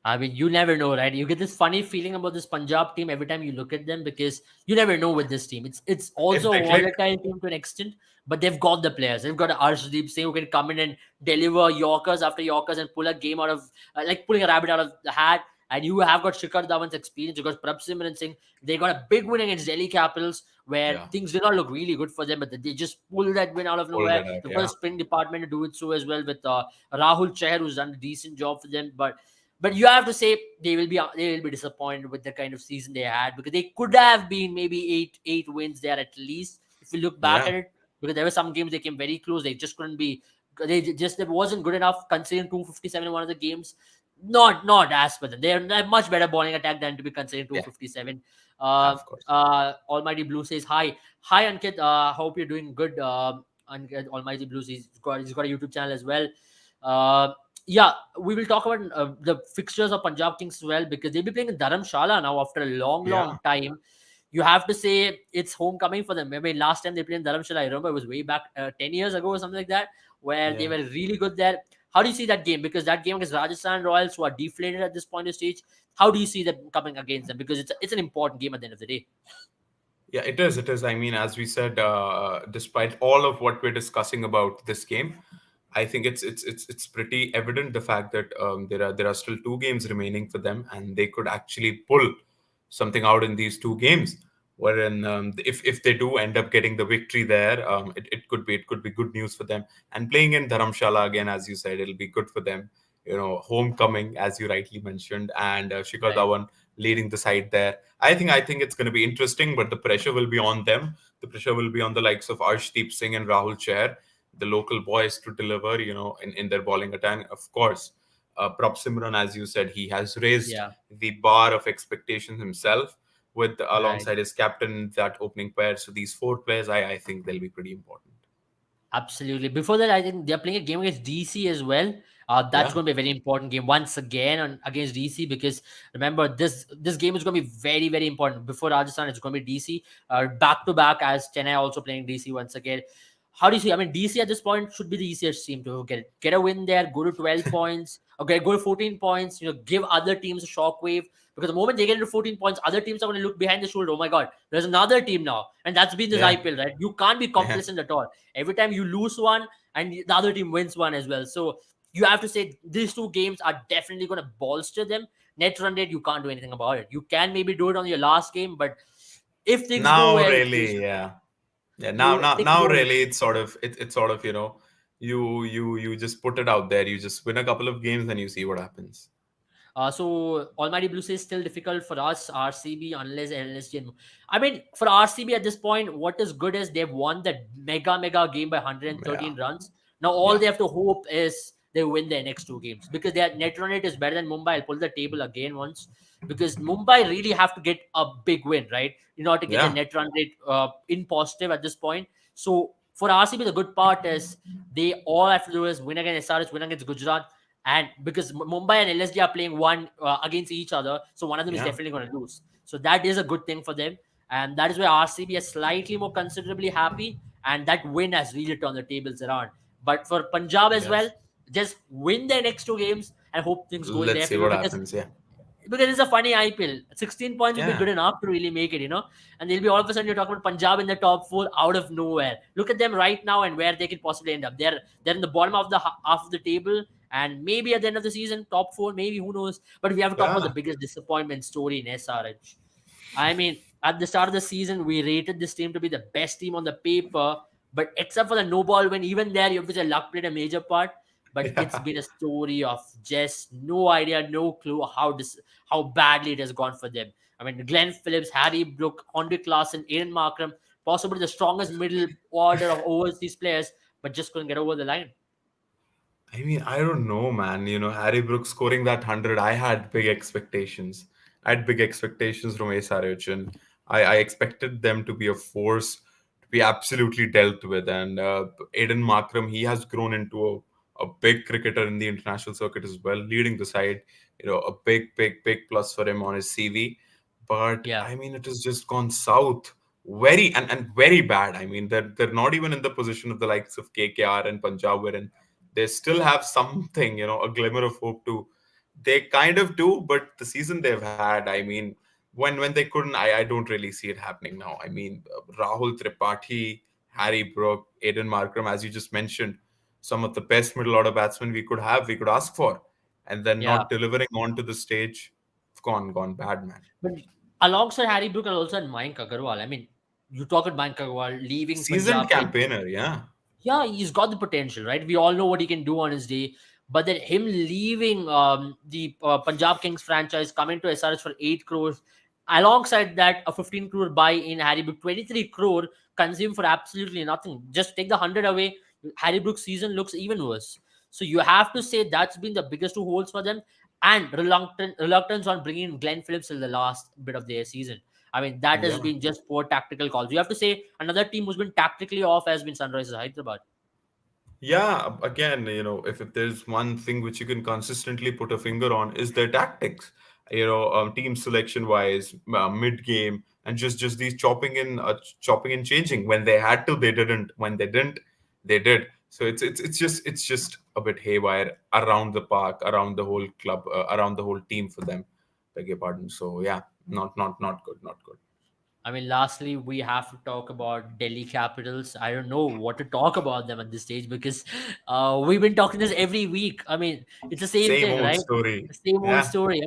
I mean, you never know, right? You get this funny feeling about this Punjab team every time you look at them because you never know with this team. It's If also they a click, volatile team to an extent, but they've got the players. They've got Arshdeep Singh who can come in and deliver Yorkers after Yorkers and pull a game out of like pulling a rabbit out of the hat. And you have got Shikhar Dhawan's experience. You got Prabh Simran Singh. They got a big win against Delhi Capitals where yeah, things did not look really good for them, but they just pulled that win out of hold nowhere. it out. They've got a Yeah, spin department to do it so as well with Rahul Chahar, who's done a decent job for them. But you have to say they will be disappointed with the kind of season they had because they could have been maybe eight wins there at least if you look back yeah, at it because there were some games they came very close. They just couldn't be. It wasn't good enough considering 257 in one of the games. Not as per them. They're much better bowling attack than to be considering yeah, 257. of course. Almighty Blue says hi Ankit. Hope you're doing good. Ankit, Almighty Blue says he's got a YouTube channel as well. Uh, yeah, we will talk about the fixtures of Punjab Kings as well because they'll be playing in Dharamshala now after a long Yeah, time. You have to say it's homecoming for them. I mean, last time they played in Dharamshala, I remember it was way back 10 years ago or something like that, where they yeah. were really good there. How do you see that game? Because that game against Rajasthan Royals, who are deflated at this point of stage, how do you see them coming against them? Because it's an important game at the end of the day. Yeah, it is. It is. I mean, as we said, despite all of what we're discussing about this game, I think it's pretty evident the fact that there are still 2 games remaining for them, and they could actually pull something out in these 2 games. Wherein, if they do end up getting the victory there, it could be good news for them. And playing in Dharamshala again, as you said, it'll be good for them. Homecoming, as you rightly mentioned, and Shikhar Right. Dhawan leading the side there. I think it's going to be interesting, but the pressure will be on them. The pressure will be on the likes of Arshdeep Singh and Rahul Chair, the local boys, to deliver, in their bowling attack. Of course, Prop Simran, as you said, he has raised Yeah. the bar of expectations himself with Right. alongside his captain, that opening pair. So these 4 players, I think they'll be pretty important. Absolutely. Before that, I think they're playing a game against DC as well. That's Yeah, going to be a very important game once again against DC because remember this game is going to be very very important. Before Rajasthan, it's going to be DC back to back as Chennai also playing DC once again. how do you see? I mean, DC at this point should be the easiest team to get a win there, go to 12 points, okay, go to 14 points. Give other teams a shockwave, because the moment they get into 14 points, other teams are going to look behind the shoulder. Oh my God, there's another team now, and that's been this Yeah, IPL, right? You can't be yeah. complacent at all. Every time you lose one, and the other team wins one as well. So you have to say these two games are definitely going to bolster them. Net run rate, you can't do anything about it. You can maybe do it on your last game, but if things go Now well, really, yeah. Yeah, now you now things now go well. really it's sort of, you just put it out there, you just win a couple of games and you see what happens. So Almighty Blue says still difficult for us, RCB, unless LSG. I mean, for RCB at this point, what is good is they've won that mega game by Yeah. 113 runs. Now all Yeah. they have to hope is they win their next two games, because their net run rate is better than Mumbai. I'll pull the table again once, because Mumbai really have to get a big win, right, in order to get their Yeah. net run rate in positive at this point. So for RCB, the good part is they all have to do is win against SRH, win against Gujarat, and because Mumbai and LSG are playing one against each other, so one of them is Yeah. definitely going to lose. So that is a good thing for them, and that is why RCB is slightly more considerably happy, and that win has really turned the tables around. But for Punjab as well, Yes. just win their next two games and hope things go in Let's their see favor, what because happens. Yeah. it's a funny IPL. 16 points will be Yeah. good enough to really make it. And they'll be all of a sudden you're talking about Punjab in the top four out of nowhere. Look at them right now and where they could possibly end up. They're in the bottom of the half of the table, and maybe at the end of the season, top four, maybe, who knows. But we have to talk about the Yeah. biggest disappointment story in SRH. I mean, at the start of the season, we rated this team to be the best team on the paper, but except for the no ball win, even there, you have to say luck played a major part. But it's Yeah. been a story of just no idea, no clue how badly it has gone for them. I mean, Glenn Phillips, Harry Brook, Andre Klassen, Aiden Markram, possibly the strongest middle order of overseas players, but just couldn't get over the line. I mean, I don't know, man. Harry Brooks scoring that 100, I had big expectations. I had big expectations from SRH, and I expected them to be a force to be absolutely dealt with. And Aiden Markram, he has grown into a big cricketer in the international circuit as well, leading the side. A big plus for him on his CV. But Yeah. I mean, it has just gone south very and very bad. I mean, they're not even in the position of the likes of KKR and Punjab, wherein they still have something, a glimmer of hope to. They kind of do, but the season they've had, I mean, when they couldn't, I don't really see it happening now. I mean, Rahul Tripathi, Harry Brook, Aiden Markram, as you just mentioned, some of the best middle order batsmen we could ask for, and then Yeah. not delivering onto the stage, gone bad, man. But alongside Harry Brook and also Mayank Agarwal, I mean, you talk about Mayank Agarwal leaving Seasoned Punjab, getting, campaigner, yeah. yeah, he's got the potential, right? We all know what he can do on his day. But then him leaving the Punjab Kings franchise, coming to SRH for 8 crores, alongside that, a 15 crore buy in Harry Brook, 23 crore consumed for absolutely nothing. Just take the 100 away, Harry Brook's season looks even worse. So you have to say that's been the biggest two holes for them, and reluctance on bringing in Glenn Phillips till the last bit of their season. I mean, that has Yeah. been just poor tactical calls. You have to say another team who's been tactically off has been Sunrisers Hyderabad. Yeah, again, if there's one thing which you can consistently put a finger on is their tactics. Team selection wise, mid game, and just these chopping and changing. When they had to, they didn't. When they didn't, they did. So it's just a bit haywire around the park, around the whole club, around the whole team for them. Beg your pardon. So yeah, not good, not good. I mean, lastly, we have to talk about Delhi Capitals. I don't know what to talk about them at this stage, because we've been talking this every week. I mean, it's the same Same thing, old right? story. The same old Yeah, story.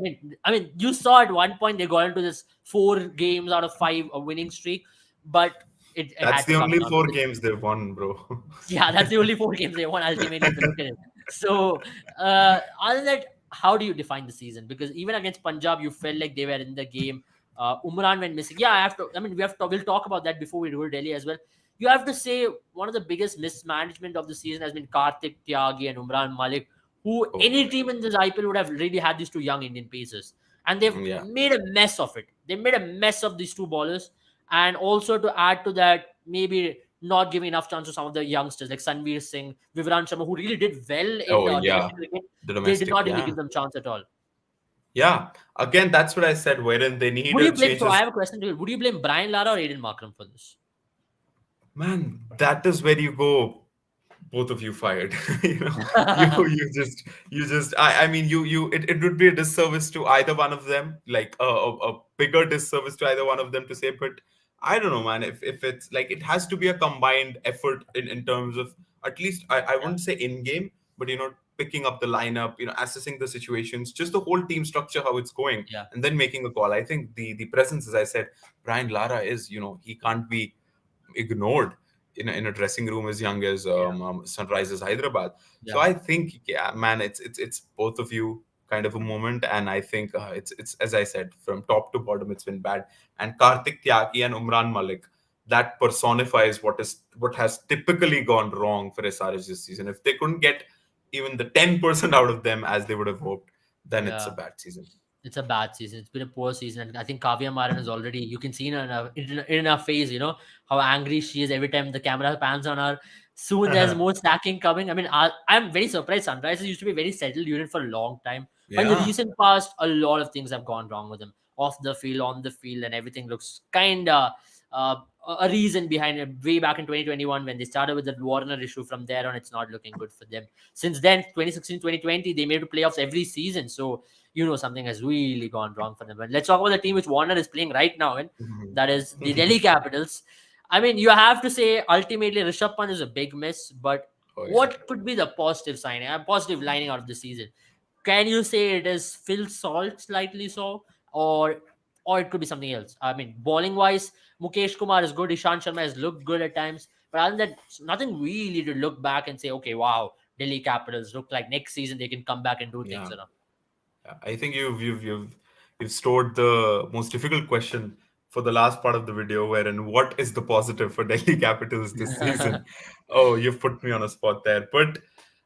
I mean, you saw at one point they got into this 4 games out of 5 winning streak, but it that's had to the come only down four because, games they've won, bro. yeah, that's the only 4 games they won ultimately if you look at it. So, other than that, how do you define the season? Because even against Punjab, you felt like they were in the game. Umran went missing. Yeah, I have to. I mean, we have to. We'll talk about that before we go to Delhi as well. You have to say one of the biggest mismanagement of the season has been Karthik Tyagi and Umran Malik, who Oh, any team in this IPL would have really had these two young Indian pacers, and they've yeah. made a mess of it. They made a mess of these two ballers, and also to add to that, maybe not giving enough chance to some of the youngsters like Sanveer Singh, Vivran Sharma, who really did well in Oh, yeah. domestic cricket. The They did domestic, not really yeah. give them chance at all. Yeah. Again, that's what I said, wherein they Would you needed blame? So I changes. have a question to you. Would you blame Brian Lara or Aiden Markram for this? Man, that is where you go, both of you fired. you know, you just, I mean, it would be a disservice to either one of them, like a bigger disservice to either one of them to say, but I don't know, man. If it's like, it has to be a combined effort in terms of, at least I Yeah, wouldn't say in game, but picking up the lineup, assessing the situations, just the whole team structure, how it's going, yeah, and then making a call. I think the presence, as I said, Brian Lara is, he can't be ignored in a dressing room as young as yeah, Sunrisers Hyderabad. So yeah, I think, yeah, man, it's both of you kind of a moment, and I think it's as I said, from top to bottom, it's been bad. And Karthik Tyagi and Umran Malik, that personifies what has typically gone wrong for SRH this season. If they couldn't get even the 10% out of them as they would have hoped, then it's a yeah. bad season. It's a bad season. It's been a poor season, and I think Kavya Maran is already. You can see in her face, how angry she is every time the camera pans on her. Soon there's more stacking coming. I mean, I'm very surprised. Sunrisers used to be a very settled unit for a long time, but in the Yeah. recent past, a lot of things have gone wrong with them off the field, on the field, and everything looks kinda. Uh, a reason behind it way back in 2021 when they started with the Warner issue. From there on, it's not looking good for them. Since then, 2016, 2020, they made it to playoffs every season. So something has really gone wrong for them. But let's talk about the team which Warner is playing right now, and that is the Delhi Capitals. I mean, you have to say ultimately Rishabh Pant is a big miss, but Oh yeah. what could be the positive signing, a positive lining out of the season? Can you say it is Phil Salt slightly so, or it could be something else? I mean, bowling wise, Mukesh Kumar is good. Ishant Sharma has looked good at times, but other than that, nothing really to look back and say, okay, wow, Delhi Capitals look like next season they can come back and do things. Yeah. Yeah, I think you've stored the most difficult question for the last part of the video, wherein what is the positive for Delhi Capitals this season? Oh, you've put me on a spot there. But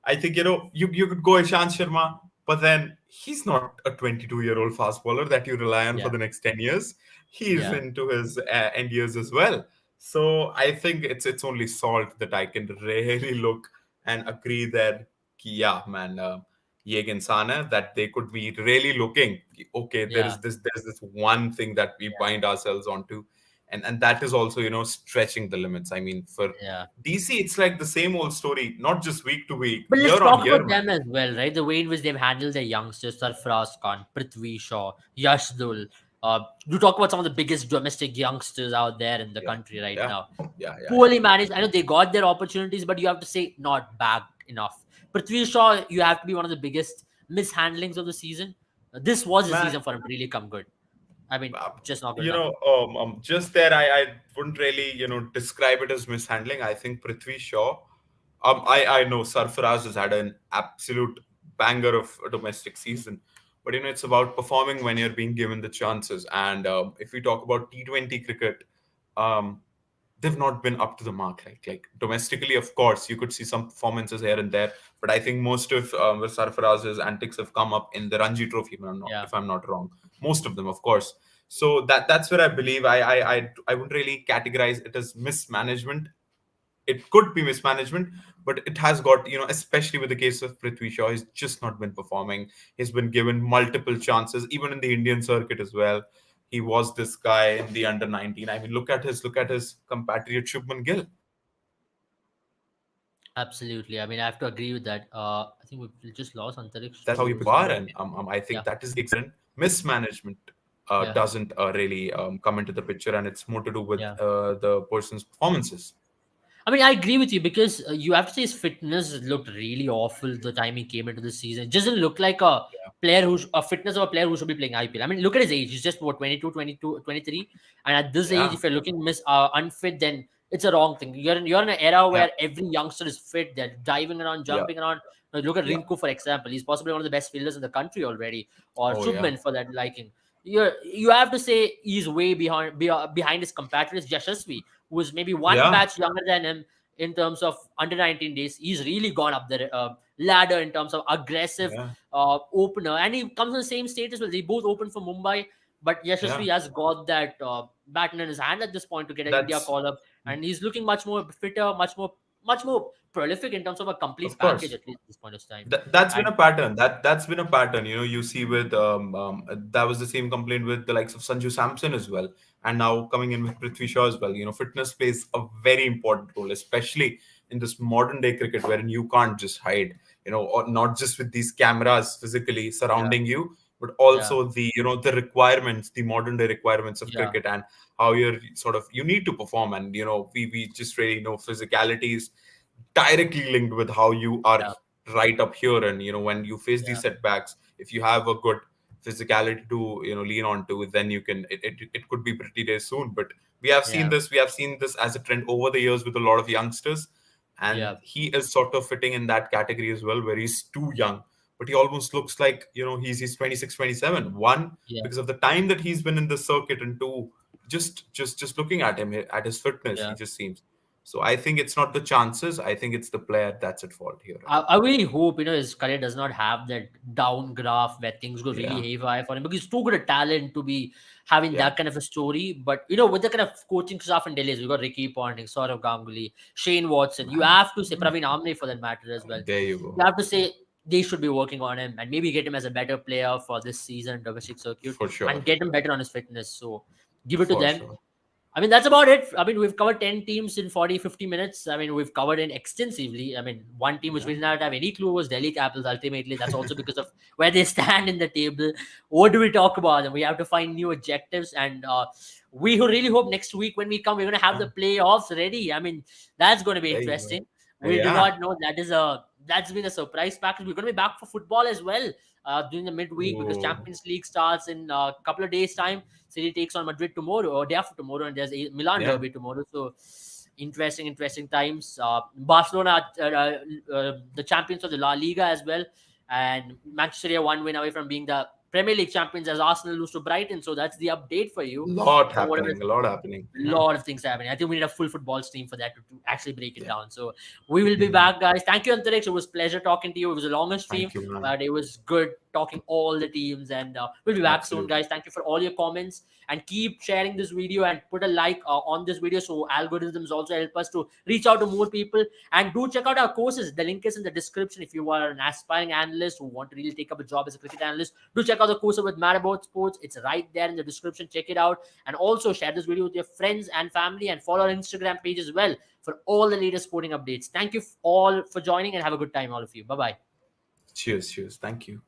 I think, you could go Ishant Sharma, but then he's not a 22-year-old fast bowler that you rely on for Yeah, the next 10 years. He's yeah, into his end years as well. So I think it's only Salt that I can really look and agree that, yeah, man. Yegan Sana, that they could be really looking, okay, yeah, there's this one thing that we yeah, bind ourselves onto, and that is also, stretching the limits. I mean, for yeah. DC, it's like the same old story, not just week to week, But let's year on talk year, about man. them as well, right? The way in which they've handled their youngsters, Sarfaraz Khan, Prithvi Shaw, Yashdul. You talk about some of the biggest domestic youngsters out there in the Yeah, country right yeah, now. yeah, yeah, yeah. Poorly managed. I know they got their opportunities, but you have to say not backed enough. Prithvi Shaw, you have to be one of the biggest mishandlings of the season. This was a Man, season for him to really come good. I mean, uh, just not good enough. just there, I wouldn't really, describe it as mishandling. I think Prithvi Shaw, I know Sarfaraz has had an absolute banger of a domestic season, but it's about performing when you're being given the chances. And if we talk about T20 cricket, um, they've not been up to the mark. Like domestically, of course, you could see some performances here and there, but I think most of Sarfaraz's antics have come up in the Ranji Trophy, Yeah. if I'm not wrong. Most of them, of course. So that's where I believe I wouldn't really categorize it as mismanagement. It could be mismanagement, but it has got, especially with the case of Prithvi Shaw, he's just not been performing. He's been given multiple chances, even in the Indian circuit as well. He was this guy in the under 19. I mean, look at his compatriot Shubman Gill. Absolutely. I mean, I have to agree with that. I think we just lost That's Antariksh how you to are, somewhere. and I Yeah. think that is the mismanagement Yeah. doesn't really come into the picture, and it's more to do with Yeah. the person's performances. I mean, I agree with you because you have to say his fitness looked really awful the time he came into the season. It doesn't look like a a fitness of a player who should be playing IPL. I mean, look at his age. He's just what 22, 22, 23, and at this age, Yeah, if you're looking unfit, then it's a wrong thing. You're in an era yeah, where every youngster is fit. They're diving around, yeah, jumping around. Look at yeah. Rinku, for example. He's possibly one of the best fielders in the country already, or Oh yeah, Shubman for that liking. You have to say he's way behind his compatriots. Yashasvi, who is maybe one yeah, batch younger than him in terms of under 19 days. He's really gone up the ladder in terms of aggressive yeah, opener, and he comes in the same status. Well, they both open for Mumbai, but yeah. Yashasvi has got that baton in his hand at this point to get an India That's call up, and he's looking much more fitter, much more prolific in terms of a complete Of package, course. at least at this point of time. That's been And a pattern. That's been a pattern. You see with that was the same complaint with the likes of Sanju Samson as well, and now coming in with Prithvi Shaw as well. Fitness plays a very important role, especially in this modern day cricket, wherein you can't just hide. Or not just with these cameras physically yeah, surrounding you, but yeah, also the requirements, the modern day requirements of yeah, cricket, and how you need to perform. And we just really know physicality is directly linked with how you are yeah, right up here. And when you face yeah, these setbacks, if you have a good physicality to lean on to, then it could be pretty day soon. But yeah, we have seen this as a trend over the years with a lot of youngsters, and yeah, he is sort of fitting in that category as well, where he's too young, but he almost looks like he's 26, 27. One, yeah, because of the time that he's been in the circuit, and two, just looking at him, at his fitness, he yeah. just seems. So I think it's not the chances. I think it's the player that's at fault here, I, Ravi. I really hope his career does not have that down graph where things go really Yeah, haywire for him, because he's too good a talent to be having yeah. that kind of a story. But with the kind of coaching staff in Delhi, we got Ricky Ponting, Saurav Ganguly, Shane Watson. You Man, have to say Praveen Amne for that matter as well. there you go. You have to say they should be working on him and maybe get him as a better player for this season domestic circuit For sure, and get him better on his fitness. So give it to for them. sure. I mean, that's about it. I mean, we've covered 10 teams in 40, 50 minutes. I mean, we've covered it extensively. I mean, one team which Yeah. we did not have any clue was Delhi Capitals ultimately. That's also because of where they stand in the table. What do we talk about? And we have to find new objectives. And we really hope next week when we come, we're going to have the playoffs ready. I mean, that's going to be There you go. interesting. We do Yeah. not know. That's been a surprise package. We're going to be back for football as well during the midweek because Oh, Champions League starts in a couple of days' time. City takes on Madrid tomorrow or day after tomorrow, and there's a Milan yeah. derby tomorrow. So interesting times. Barcelona, the champions of the La Liga as well, and Manchester City are one win away from being the Premier League champions as Arsenal lose to Brighton. So that's the update for you. Lot For whatever happening. A lot happening. Yeah. lot of things happening. I think we need a full football stream for that to actually break it Yeah. down. So we will be Mhm. back, guys. Thank you, Antarix. It was a pleasure talking to you. It was a longer stream, Thank you, man. but it was good talking all the teams. And we'll be back soon, Absolutely. guys. Thank you for all your comments and keep sharing this video and put a like on this video so algorithms also help us to reach out to more people. And do check out our courses. The link is in the description. If you are an aspiring analyst who want to really take up a job as a cricket analyst, do check out the course with Mad About Sports. It's right there in the description. Check it out. And also share this video with your friends and family and follow our Instagram page as well for all the latest sporting updates. Thank you all for joining and have a good time, all of you. Bye bye. Cheers. Cheers. Thank you.